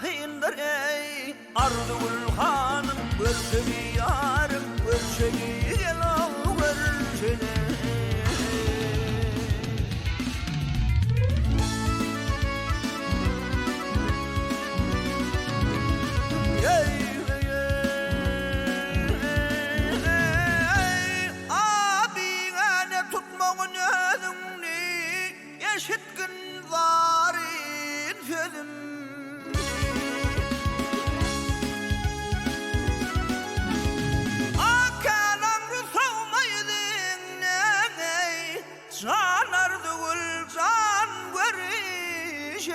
hindir ey Ardugul hanım görşeli yarım görşeli gel al görşeli Eşitkin zarin sözüm Akalandı savmaydın ney Canardı gül can görüşeley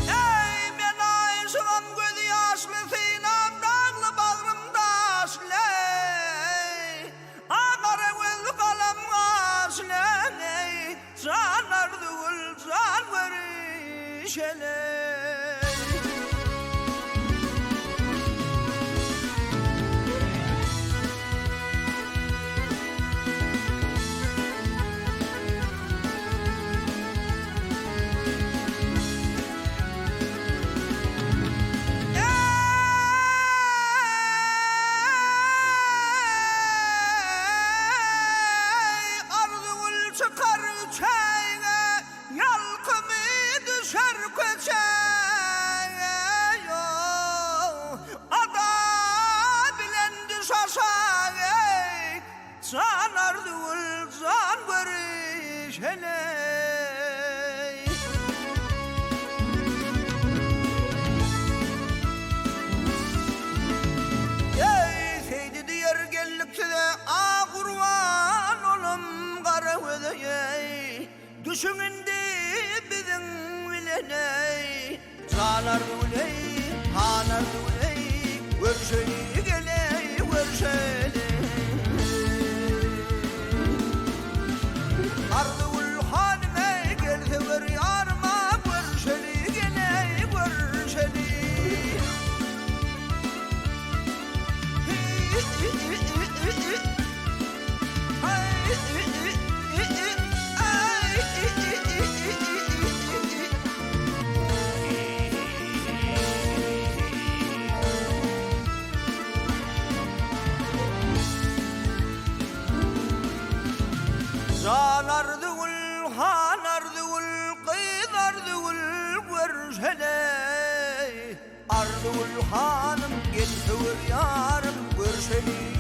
Ey men aşığım gözü yaşlı sinam dağlı bağrımda aşley Ağara göz kalem aşley Canardı gül can görüşeley Canardı gül can görüşeley Ey seydi diyer gellik size a kurban olum kara ödeyey Düşünündü bizim bileney Canardı güley, hanardı güley Görüşeli geley, görüşeli Ardugul hanime gelse ver yarıma görüşeli geley görüşeli Canardı gül, hanardı gül, kıydardı gül görüşeley Ardugul hanım gelse ver yarım görüşeli